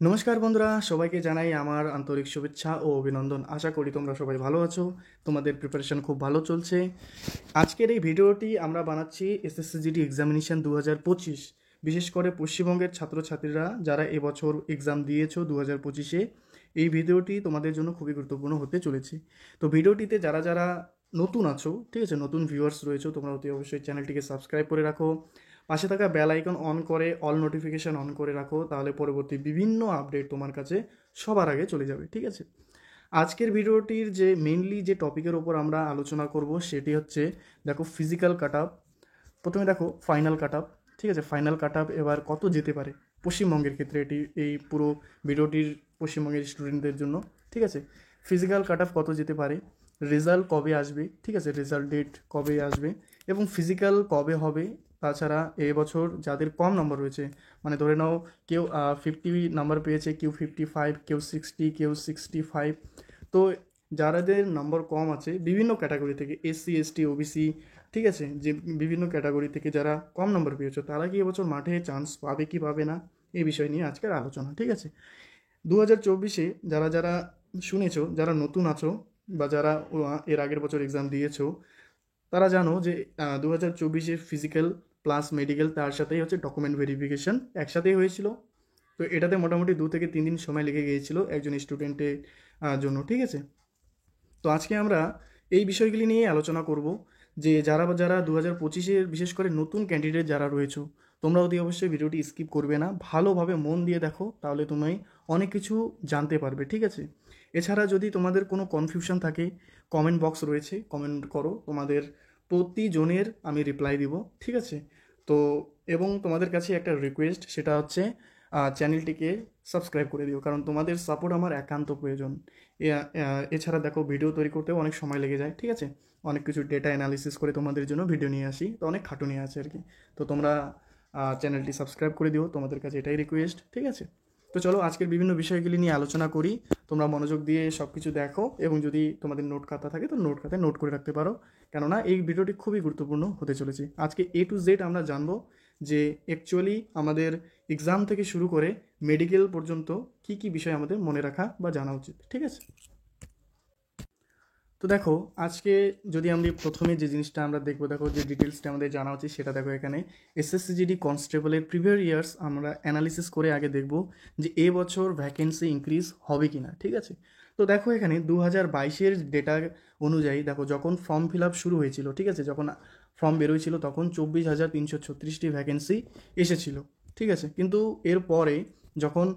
নমস্কার বন্ধুরা, সবাইকে জানাই আমার আন্তরিক শুভেচ্ছা ও অভিনন্দন। আশা করি তোমরা সবাই ভালো আছো, তোমাদের প্রিপারেশন খুব ভালো চলছে। আজকের এই ভিডিওটি আমরা বানাচ্ছি এসএসসিজিডি এক্সামিনেশন 2025, বিশেষ করে পশ্চিমবঙ্গের ছাত্রছাত্রীরা যারা এবছর এক্সাম দিয়েছো 2025-এ। এই ভিডিওটি তোমাদের জন্য খুবই গুরুত্বপূর্ণ হতে চলেছে। তো ভিডিওটিতে যারা যারা নতুন আছো, ঠিক আছে, নতুন ভিউয়ার্স রয়েছো, তোমরা অতি অবশ্যই চ্যানেলটিকে সাবস্ক্রাইব করে রাখো, পাশে থাকা বেল আইকন অন করে অল নোটিফিকেশন অন করে রাখো, তাহলে পরবর্তী বিভিন্ন আপডেট তোমার কাছে সবার আগে চলে যাবে, ঠিক আছে। আজকের ভিডিওটির যে মেইনলি যে টপিকের ওপর আমরা আলোচনা করব সেটি হচ্ছে, দেখো, ফিজিক্যাল কাট আপ। প্রথমে দেখো ফাইনাল কাট আপ, ঠিক আছে। ফাইনাল কাট আপ এবার কত যেতে পারে পশ্চিমবঙ্গের ক্ষেত্রে, এটি এই পুরো ভিডিওটির পশ্চিমবঙ্গের স্টুডেন্টদের জন্য, ঠিক আছে। ফিজিক্যাল কাট আপ কত যেতে পারে, রেজাল্ট কবে আসবে, ঠিক আছে, রেজাল্ট ডেট কবে আসবে এবং ফিজিক্যাল কবে হবে। তাছাড়া এবছর যাদের কম নম্বর রয়েছে, মানে ধরে নাও কেউ 50 নাম্বার পেয়েছে, কেউ 55, কেউ 60, কেউ 65। তো যাদের নম্বর কম আছে বিভিন্ন ক্যাটাগরি থেকে, এসসি এসটি ওবিসি, ঠিক আছে, যে বিভিন্ন ক্যাটাগরি থেকে যারা কম নম্বর পেয়েছো তারা কি এবছর মাঠে চান্স পাবে কি পাবে না, এই বিষয় নিয়ে আজকের আলোচনা, ঠিক আছে। 2024-এ যারা যারা শুনেছো, যারা নতুন আছো বা যারা এর আগের বছর এক্সাম দিয়েছো, তারা জানো যে 2024-এ ফিজিক্যাল প্লাস মেডিকেল, তার সাথেই হচ্ছে ডকুমেন্ট ভেরিফিকেশন একসাথেই হয়েছিল। তো এটাতে মোটামুটি 2 থেকে 3 দিন সময় লেগে গিয়েছিল একজন স্টুডেন্টের জন্য, ঠিক আছে। তো আজকে আমরা এই বিষয়গুলি নিয়ে আলোচনা করব, যে যারা যারা 2025-এর বিশেষ করে নতুন ক্যান্ডিডেট যারা রয়েছো, তোমরা অতি অবশ্যই ভিডিওটি স্কিপ করবে না, ভালোভাবে মন দিয়ে দেখো, তাহলে তুমি অনেক কিছু জানতে পারবে, ঠিক আছে। এছাড়া যদি তোমাদের কোনো কনফিউশন থাকে, কমেন্ট বক্স রয়েছে, কমেন্ট করো, তোমাদের প্রতিজনের আমি রিপ্লাই দিব, ঠিক আছে। তো এবং তোমাদের কাছে একটা রিকোয়েস্ট, সেটা হচ্ছে চ্যানেলটিকে সাবস্ক্রাইব করে দিও, কারণ তোমাদের সাপোর্ট আমার একান্ত প্রয়োজন। এছাড়া দেখো, ভিডিও তৈরি করতেও অনেক সময় লেগে যায়, ঠিক আছে। অনেক কিছু ডেটা অ্যানালিসিস করে তোমাদের জন্য ভিডিও নিয়ে আসি, তো অনেক খাটুনি আছে আর কি। তো তোমরা চ্যানেলটি সাবস্ক্রাইব করে দিও, তোমাদের কাছে এটাই রিকোয়েস্ট, ঠিক আছে। তো চলো আজকের বিভিন্ন বিষয়গুলি নিয়ে আলোচনা করি। তোমরা মনোযোগ দিয়ে সব কিছু দেখো, এবং যদি তোমাদের নোট খাতা থাকে তো নোট খাতায় নোট করে রাখতে পারো, কেননা এই ভিডিওটি খুবই গুরুত্বপূর্ণ হতে চলেছে। আজকে এ টু জেড আমরা জানবো যে অ্যাকচুয়ালি আমাদের এক্সাম থেকে শুরু করে মেডিকেল পর্যন্ত কি কি বিষয় আমাদের মনে রাখা বা জানা উচিত, ঠিক আছে। তো দেখো, আজকে যদি আমরা প্রথমে যে জিনিসটা আমরা দেখবো, দেখো যে ডিটেলসটা আমাদের জানা উচিত সেটা দেখো, এখানে এসএসসিজিডি কনস্টেবলের প্রিভিয়াস ইয়ার্স আমরা অ্যানালিসিস করে আগে দেখব যে এ বছর ভ্যাকেন্সি ইনক্রিজ হবে কি না, ঠিক আছে। তো দেখো এখানে 2022-এর ডেটা অনুযায়ী দেখো, যখন ফর্ম ফিল আপ শুরু হয়েছিল, ঠিক আছে, যখন ফর্ম বেরোয়ছিল তখন 24,336টি ভ্যাকেন্সি এসেছিল, ঠিক আছে। কিন্তু এরপরে যখন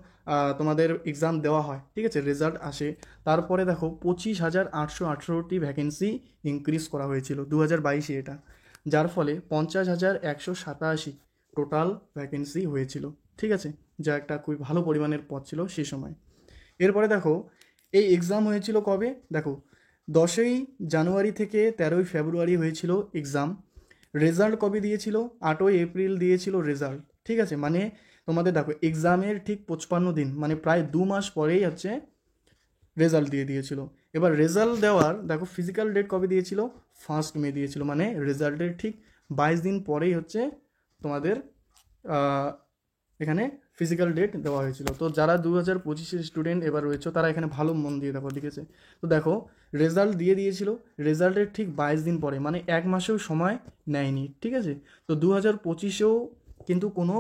তোমাদের এক্সাম দেওয়া হয়, ঠিক আছে, রেজাল্ট আসে, তারপরে দেখো 25,818টি ভ্যাকেন্সি ইনক্রিজ করা হয়েছিল 2022-এ এটা, যার ফলে 50,187 টোটাল ভ্যাকেন্সি হয়েছিল, ঠিক আছে, যা একটা খুবই ভালো পরিমাণের পদ ছিল সেই সময়। এরপরে দেখো, এই এক্সাম হয়েছিল কবে, দেখো 10ই জানুয়ারি থেকে 13ই ফেব্রুয়ারি হয়েছিল এক্সাম। রেজাল্ট কবে দিয়েছিল, 8ই এপ্রিল দিয়েছিল রেজাল্ট, ঠিক আছে। মানে তোমাদের দেখো এক্সামের ঠিক 55 দিন, মানে প্রায় 2 মাস পরেই হচ্ছে রেজাল্ট দিয়ে দিয়েছিল। এবার রেজাল্ট দেওয়ার দেখো ফিজিক্যাল ডেট কবে দিয়েছিল, 1 মে দিয়েছিল, মানে রেজাল্টের ঠিক 22 দিন পরেই হচ্ছে তোমাদের এখানে ফিজিক্যাল ডেট দেওয়া হয়েছিল। তো যারা 2025-এর স্টুডেন্ট এবার রয়েছে তারা এখানে ভালো মন দিয়ে দেখো, ঠিক আছে। তো দেখো রেজাল্ট দিয়ে দিয়েছিল রেজাল্টের ঠিক 22 দিন পরে, মানে 1 মাসেও সময় নেয়নি, ঠিক আছে। তো 2025-এও কিন্তু কোনো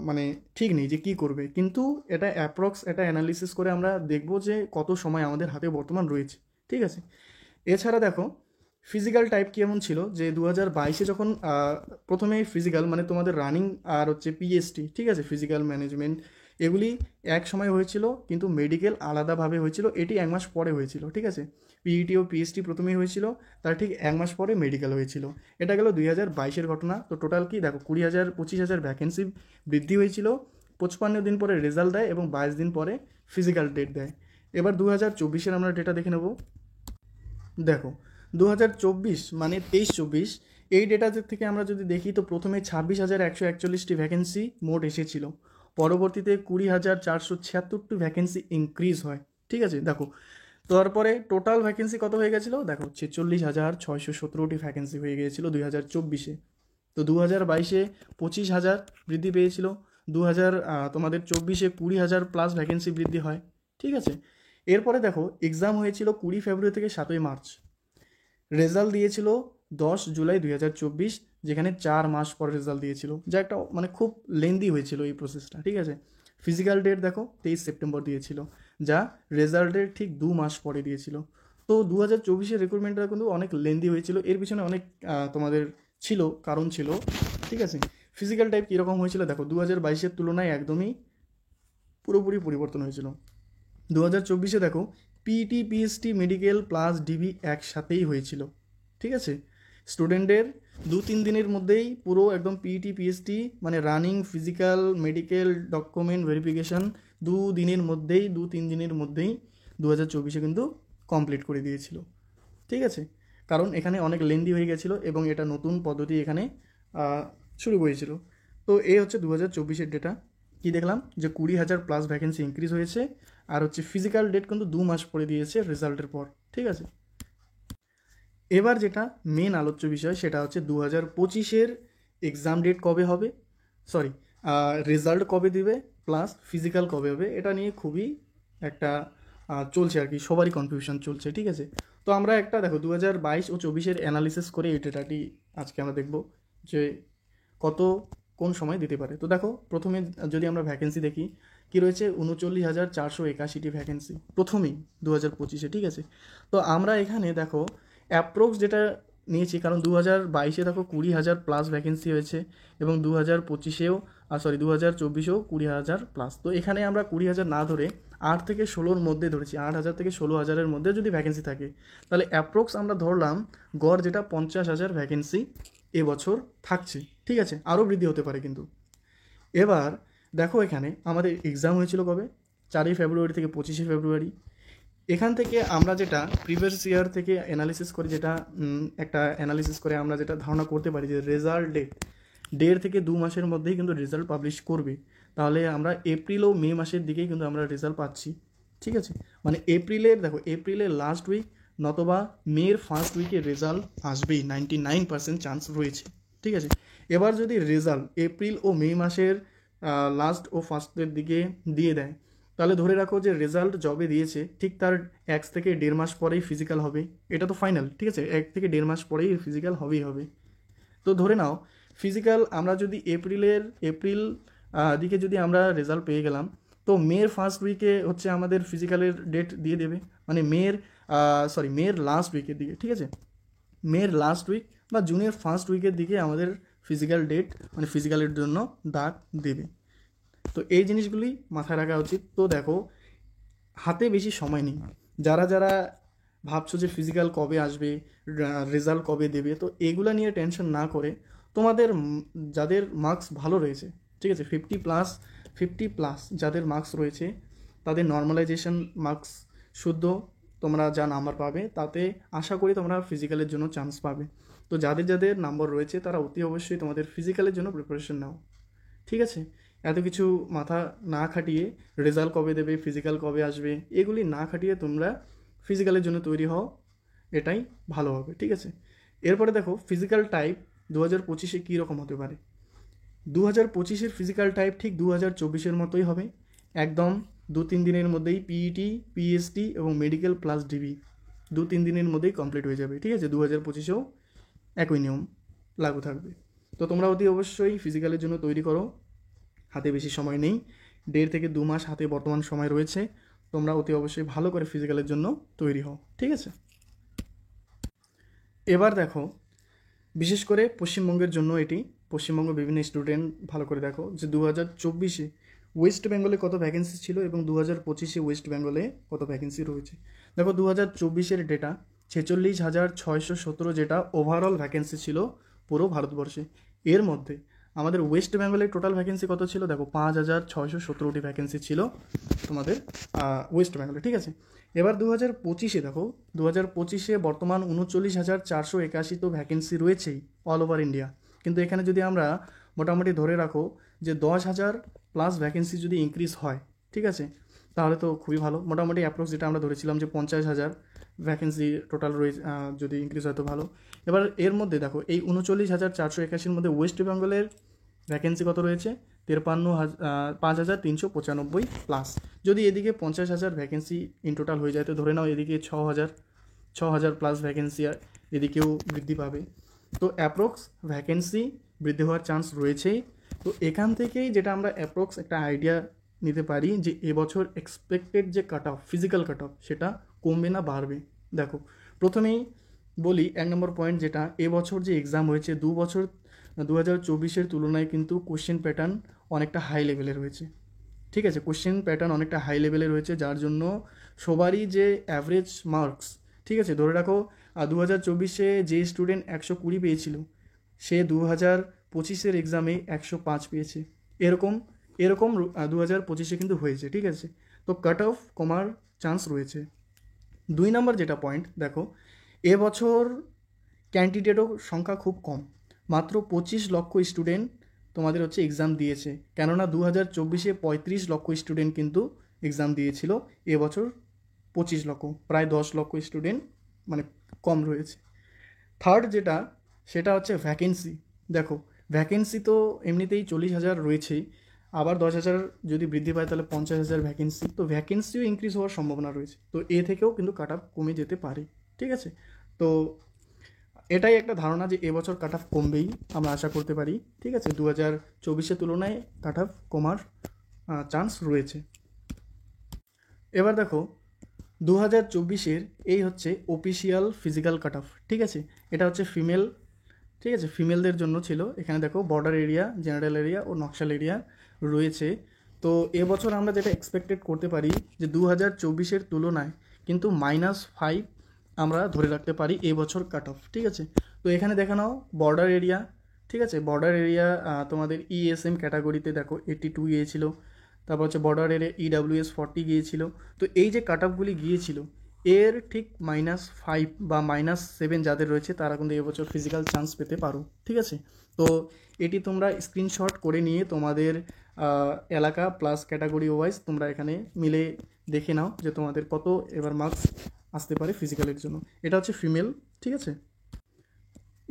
মানে ঠিক নেই যে কী করবে, কিন্তু এটা অ্যাপ্রক্স এটা অ্যানালিসিস করে আমরা দেখব যে কত সময় আমাদের হাতে বর্তমান রয়েছে, ঠিক আছে। এছাড়া দেখো ফিজিক্যাল টাইপ কেমন ছিল, যে 2022-এ যখন প্রথমে ফিজিক্যাল মানে তোমাদের রানিং আর হচ্ছে পিএসটি, ঠিক আছে, ফিজিক্যাল ম্যানেজমেন্ট, এগুলি এক সময় হয়েছিল, কিন্তু মেডিকেল আলাদাভাবে হয়েছিল, এটি 1 মাস পরে হয়েছিল, ঠিক আছে। পিইটি ও পিএসটি প্রথমেই হয়েছিল, তার ঠিক 1 মাস পরে মেডিকেল হয়েছিল। এটা গেল 2022-এর ঘটনা। তো টোটাল কি দেখো, 20,000-25,000 ভ্যাকেন্সি বৃদ্ধি হয়েছিল, 55 দিন পরে রেজাল্ট দেয় এবং 22 দিন পরে ফিজিক্যাল ডেট দেয়। এবার 2024-এর আমরা ডেটা দেখে নেব। দেখো 2024 মানে 23-24, এই ডেটা থেকে আমরা যদি দেখি তো প্রথমে 26,141টি ভ্যাকেন্সি মোট এসেছিল, পরবর্তীতে 20,476টি ভ্যাকেন্সি ইনক্রিজ হয়, ঠিক আছে। দেখো তারপরে টোটাল ভ্যাকেন্সি কত হয়ে গেছিলো, দেখো 46,617টি ভ্যাকেন্সি হয়ে গিয়েছিল 2024-এ। তো 2022-এ 25,000 বৃদ্ধি পেয়েছিল, তোমাদের 24-এ 20,000 প্লাস ভ্যাকেন্সি বৃদ্ধি হয়। ঠিক আছে, এরপরে দেখো এক্সাম হয়েছিল 20 ফেব্রুয়ারি থেকে 7ই মার্চ, রেজাল্ট দিয়েছিল 10 জুলাই 2024, যেখানে 4 মাস পর রেজাল্ট দিয়েছিল, যা একটা মানে খুব লেন্দি হয়েছিল এই প্রসেসটা। ঠিক আছে, ফিজিক্যাল ডেট দেখো 23 সেপ্টেম্বর দিয়েছিল, যা রেজাল্টের ঠিক 2 মাস পরে দিয়েছিল। তো 2024-এর রিক্রুটমেন্টটা কিন্তু অনেক লেন্দি হয়েছিল, এর পিছনে অনেক তোমাদের ছিল কারণ ছিল। ঠিক আছে, ফিজিক্যাল টাইপ কীরকম হয়েছিল দেখো, 2022-এর তুলনায় একদমই পুরোপুরি পরিবর্তন হয়েছিল। 2024-এ দেখো PT PST medical plus DB একসাথেই হয়েছিল। ঠিক আছে, স্টুডেন্টের 2-3 দিনের মধ্যেই পুরো একদম পিটি পিএসটি মানে running physical medical document verification 2-3 দিনের মধ্যেই 2024-এ কিন্তু কমপ্লিট করে দিয়েছিল। ঠিক আছে, কারণ এখানে অনেক লেন্দি হয়ে গেছিলো এবং এটা নতুন পদ্ধতি এখানে শুরু হয়েছিল। তো এই হচ্ছে 2024-এর ডেটা। কি দেখলাম যে 20,000 প্লাস ভ্যাকেন্সি ইনক্রিজ হয়েছে, আর হচ্ছে ফিজিক্যাল ডেট কিন্তু 2 মাস পরে দিয়েছে রেজাল্টের পর। ঠিক আছে, এবার যেটা মেন আলোচ্য বিষয় সেটা হচ্ছে 2025-এর এক্সাম ডেট কবে হবে, সরি রেজাল্ট কবে দিবে প্লাস ফিজিক্যাল কবে হবে, এটা নিয়ে খুবই একটা চলছে আর কি, সবারই কনফিউশন চলছে। ঠিক আছে, তো আমরা একটা দেখো 2022 ও 24-এর অ্যানালিসিস করে এই ডেটাটি আজকে আমরা দেখব যে কোন সময় দিতে পারে। তো দেখো প্রথমে যদি আমরা ভ্যাকেন্সি দেখি কি রয়েছে, 39,481টি ভ্যাকেন্সি প্রথমেই 2025-এ। ঠিক আছে, তো আমরা এখানে দেখো অ্যাপ্রক্স যেটা নিয়েছি, কারণ 2022-এ দেখো 20,000 প্লাস ভ্যাকেন্সি হয়েছে এবং 2025-এও 2024-এও 20,000 প্লাস। তো এখানে আমরা 20,000 না ধরে 8 থেকে 16-র মধ্যে ধরেছি, 8,000 থেকে 16,000-এর মধ্যে যদি ভ্যাকেন্সি থাকে তাহলে অ্যাপ্রক্স আমরা ধরলাম গড় যেটা 50,000 ভ্যাকেন্সি এবছর থাকছে। ঠিক আছে, আরও বৃদ্ধি হতে পারে কিন্তু। এবার দেখো এখানে আমাদের এক্সাম হয়েছিল কবে, 4ই ফেব্রুয়ারি থেকে 25শে ফেব্রুয়ারি। এখান থেকে আমরা যেটা প্রিভিয়াস ইয়ার থেকে অ্যানালিসিস করে যেটা একটা অ্যানালিসিস করে আমরা যেটা ধারণা করতে পারি যে রেজাল্ট ডেট 1.5 থেকে 2 মাসের মধ্যেই কিন্তু রেজাল্ট পাবলিশ করবে, তাহলে আমরা এপ্রিল ও মে মাসের দিকেই কিন্তু আমরা রেজাল্ট পাচ্ছি। ঠিক আছে, মানে এপ্রিলের লাস্ট উইক নতবা মের ফার্স্ট উইকে রেজাল্ট আসবেই, 99% চান্স রয়েছে। ঠিক আছে, এবার যদি রেজাল্ট এপ্রিল ও মে মাসের লাস্ট ও ফার্স্টের দিকে দিয়ে দেয়, তাহলে ধরে রাখো যে রেজাল্ট যবে দিয়েছে ঠিক তার 1 থেকে 1.5 মাস পরেই ফিজিক্যাল হবে, এটা তো ফাইনাল। ঠিক আছে, 1 থেকে 1.5 মাস পরেই ফিজিক্যাল হবেই হবে। তো ধরে নাও ফিজিক্যাল আমরা যদি এপ্রিল দিকে যদি আমরা রেজাল্ট পেয়ে গেলাম, তো মের ফার্স্ট উইকে হচ্ছে আমাদের ফিজিক্যালের ডেট দিয়ে দেবে, মানে মের লাস্ট উইকের দিকে। ঠিক আছে, মের লাস্ট উইক বা জুনের ফার্স্ট উইকের দিকে আমাদের ফিজিক্যাল ডেট মানে ফিজিক্যালের জন্য ডাক দেবে। তো এই জিনিসগুলি মাথায় রাখা উচিত। তো দেখো হাতে বেশি সময় নেই, যারা ভাবছো যে ফিজিক্যাল কবে আসবে, রেজাল্ট কবে দেবে, তো এগুলো নিয়ে টেনশন না করে তোমাদের যাদের মার্কস ভালো রয়েছে, ঠিক আছে 50 প্লাস যাদের মার্কস রয়েছে তাদের নর্মালাইজেশন মার্কস শুদ্ধ তোমরা যা নাম্বার পাবে তাতে আশা করি তোমরা ফিজিক্যালের জন্য চান্স পাবে। তো যাদের নাম্বার রয়েছে তারা অতি অবশ্যই তোমাদের ফিজিক্যালের জন্য প্রিপারেশন নাও। ঠিক আছে, এত কিছু মাথা না খাটিয়ে রেজাল্ট কবে দেবে, ফিজিক্যাল কবে আসবে, এগুলি না খাটিয়ে তোমরা ফিজিক্যালের জন্য তৈরি হও, এটাই ভালো হবে। ঠিক আছে, এরপরে দেখো ফিজিক্যাল টাইপ 2025-এ কী রকম হতে পারে। 2025-এর ফিজিক্যাল টাইপ ঠিক 2024-এর মতোই হবে, একদম 2-3 দিনের মধ্যেই পিইটি পিএসটি এবং মেডিকেল প্লাস ডিবি 2-3 দিনের মধ্যেই কমপ্লিট হয়ে যাবে। ঠিক আছে, 2025-এও একই নিয়ম লাগু থাকবে। তো তোমরা অতি অবশ্যই ফিজিক্যালের জন্য তৈরি করো, হাতে বেশি সময় নেই, 1.5 থেকে 2 মাস হাতে বর্তমান সময় রয়েছে, তোমরা অতি অবশ্যই ভালো করে ফিজিক্যালের জন্য তৈরি হও। ঠিক আছে, এবার দেখো বিশেষ করে পশ্চিমবঙ্গের জন্য এটি, পশ্চিমবঙ্গ বিভিন্ন স্টুডেন্ট ভালো করে দেখো যে 2024-এ ওয়েস্ট বেঙ্গলে কত ভ্যাকেন্সি ছিল এবং 2025-এ ওয়েস্ট বেঙ্গলে কত ভ্যাকেন্সি রয়েছে। দেখো 2024-এর ডেটা 46,617 যেটা ওভারঅল ভ্যাকেন্সি ছিল পুরো ভারতবর্ষে। এর মধ্যে আমাদের ওয়েস্ট বেঙ্গলের টোটাল ভ্যাকেন্সি কত ছিল দেখো, 5,617টি ভ্যাকেন্সি ছিল তোমাদের ওয়েস্ট বেঙ্গলে। ঠিক আছে, এবার 2025-এ দেখো 2025-এ বর্তমান 39,481 তো ভ্যাকেন্সি রয়েছেই অল ওভার ইন্ডিয়া, কিন্তু এখানে যদি আমরা মোটামুটি ধরে রাখো যে 10,000 প্লাস ভ্যাকেন্সি যদি ইনক্রিজ হয়, ঠিক আছে, তাহলে তো খুবই ভালো। মোটামুটি অ্যাপ্রক্স যেটা আমরা ধরেছিলাম যে 50,000 ভ্যাকেন্সি টোটাল রয়েছে, যদি ইনক্রিজ হয় তো ভালো। এবার এর মধ্যে দেখো এই 39,481-র মধ্যে ওয়েস্ট বেঙ্গলের ভ্যাকেন্সি কত রয়েছে 5,395 প্লাস। যদি এদিকে 50,000 ভ্যাকেন্সি ইন টোটাল হয়ে যায় তো ধরে নাও এদিকে 6,000 প্লাস ভ্যাকেন্সি এদিকেও বৃদ্ধি পাবে। তো অ্যাপ্রক্স ভ্যাকেন্সি বৃদ্ধি হওয়ার চান্স রয়েছেই। তো এখান থেকেই যেটা আমরা অ্যাপ্রক্স একটা আইডিয়া নিতে পারি যে এবছর এক্সপেক্টেড যে cut off, physical cut off, সেটা কমবে না বাড়বে। দেখো প্রথমেই বলি 1 নম্বর পয়েন্ট, যেটা এবছর যে এক্সাম হয়েছে 2024-এর তুলনায় কিন্তু কোশ্চেন প্যাটার্ন অনেকটা হাই লেভেলে রয়েছে। ঠিক আছে, কোশ্চেন প্যাটার্ন অনেকটা হাই লেভেলে রয়েছে, যার জন্য সবারই যে অ্যাভারেজ মার্কস, ঠিক আছে, ধরে রাখো 2024-এ যে স্টুডেন্ট 120 পেয়েছিল সে 2025-এর এক্সামে 105 পেয়েছে। এরকম 2025-এ কিন্তু হয়েছে। ঠিক আছে, তো কাট অফ কমার চান্স রয়েছে। 2 নম্বর যেটা পয়েন্ট, দেখো এবছর ক্যান্ডিডেটও সংখ্যা খুব কম, মাত্র 25 লক্ষ স্টুডেন্ট তোমাদের হচ্ছে এক্সাম দিয়েছে। কেননা 2024-এ 35 লক্ষ স্টুডেন্ট কিন্তু এক্সাম দিয়েছিল, এবছর 25 লক্ষ, প্রায় 10 লক্ষ স্টুডেন্ট মানে কম রয়েছে। থার্ড যেটা, সেটা হচ্ছে ভ্যাকেন্সি। দেখো ভ্যাকেন্সি তো এমনিতেই 40,000 রয়েছেই, আবার 10,000 যদি বৃদ্ধি পায় তাহলে 50,000 ভ্যাকেন্সি, তো ভ্যাকেন্সিও ইনক্রিজ হওয়ার সম্ভাবনা রয়েছে। তো এ থেকেও কিন্তু কাট অফ কমে যেতে পারে। ঠিক আছে, তো এটাই একটা ধারণা যে এবছর কাট অফ কমবেই, আমরা আশা করতে পারি। ঠিক আছে, 2024-এর তুলনায় কাট অফ কমার চান্স রয়েছে। এবার দেখো 2024-এর এই হচ্ছে অফিসিয়াল ফিজিক্যাল কাট অফ। ঠিক আছে, এটা হচ্ছে ফিমেল, ঠিক আছে, ফিমেলদের জন্য ছিল। এখানে দেখো বর্ডার এরিয়া, জেনারেল এরিয়া ও নকশাল এরিয়া রয়েছে। তো এবছর আমরা যেটা এক্সপেক্টেড করতে পারি যে 2024-এর তুলনায় কিন্তু -5 আমরা ধরে রাখতে পারি এবছর কাট অফ। ঠিক আছে, তো এখানে দেখে নাও বর্ডার এরিয়া, ঠিক আছে, বর্ডার এরিয়া তোমাদের ESM ক্যাটাগরিতে দেখো 82 গিয়েছিল, তারপর হচ্ছে বর্ডার এরিয়া EWS 40 গিয়েছিল। তো এই যে কাট অফগুলি গিয়েছিল এর ঠিক -5 বা -7 যাদের রয়েছে তারা কিন্তু এবছর ফিজিক্যাল চান্স পেতে পারো। ঠিক আছে, তো এটি তোমরা স্ক্রিনশট করে নিয়ে তোমাদের এলাকা প্লাস ক্যাটাগরি ওয়াইজ তোমরা এখানে মিলে দেখে নাও যে তোমাদের কত এবার মার্কস আসতে পারে ফিজিক্যালের জন্য। এটা হচ্ছে ফিমেল। ঠিক আছে,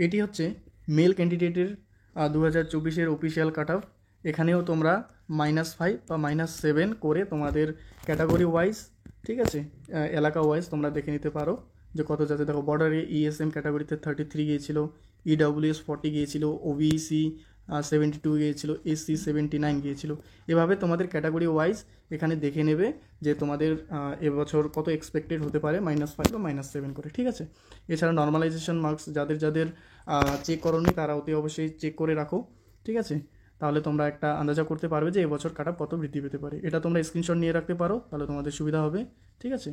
এটি হচ্ছে মেল ক্যান্ডিডেটের 2024-এর অফিসিয়াল কাট অফ। এখানেও তোমরা -5 বা -7 করে তোমাদের ক্যাটাগরি ওয়াইজ, ঠিক আছে, এলাকা ওয়াইজ তোমরা দেখে নিতে পারো যে কত যাচ্ছে। দেখো বর্ডারে ESM ক্যাটাগরিতে 33 গিয়েছিল, EWS 40 গিয়েছিল, OBC 72 গিয়েছিল, SC 79 গিয়েছিল। এভাবে তোমাদের ক্যাটাগরি ওয়াইজ এখানে দেখে নেবে যে তোমাদের এবছর কত এক্সপেক্টেড হতে পারে, -5 বা -7 করে। ঠিক আছে, এছাড়া নর্মালাইজেশন মার্কস যাদের চেক করোনি তারা অতি অবশ্যই চেক করে রাখো। ঠিক আছে, তাহলে তোমরা একটা আন্দাজা করতে পারবে যে এবছর কাট অফ কত বৃদ্ধি পেতে পারে। এটা তোমরা স্ক্রিনশট নিয়ে রাখতে পারো, তাহলে তোমাদের সুবিধা হবে। ঠিক আছে,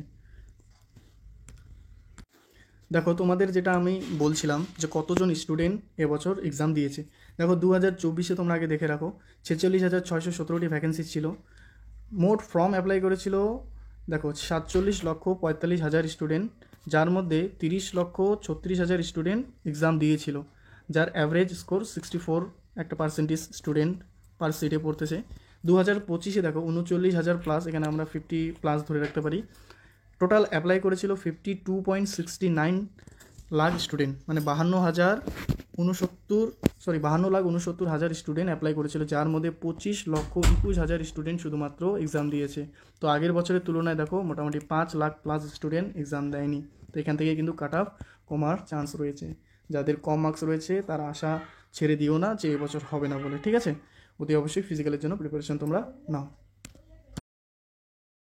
দেখো তোমাদের যেটা আমি বলছিলাম যে কতজন স্টুডেন্ট এবছর এক্সাম দিয়েছে। দেখো 2024-এ তোমরা আগে দেখে রাখো 46,617টি ভ্যাকেন্সি ছিল। মোট ফর্ম অ্যাপ্লাই করেছিল দেখো 47,45,000 স্টুডেন্ট, যার মধ্যে 30,36,000 স্টুডেন্ট এক্সাম দিয়েছিল, যার অ্যাভারেজ স্কোর 64 একটা পার্সেন্টেজ স্টুডেন্ট পার সিটে পড়তেছে। 2025-এ দেখো 39,000 প্লাস, এখানে আমরা 50 প্লাস ধরে রাখতে পারি। টোটাল অ্যাপ্লাই করেছিল 52.69 লাখ স্টুডেন্ট, মানে 52,69,000 স্টুডেন্ট অ্যাপ্লাই করেছিল, যার মধ্যে 25,21,000 স্টুডেন্ট শুধুমাত্র এক্সাম দিয়েছে। তো আগের বছরের তুলনায় দেখো মোটামুটি 5 লাখ প্লাস স্টুডেন্ট এক্সাম দেয়নি। তো এখান থেকে কিন্তু কাট অফ কমার চান্স রয়েছে। যাদের কম মার্কস রয়েছে তারা আশা ছেড়ে দিও না যে এবছর হবে না বলে। ঠিক আছে, অতি অবশ্যই ফিজিক্যালের জন্য প্রিপারেশন তোমরা নাও।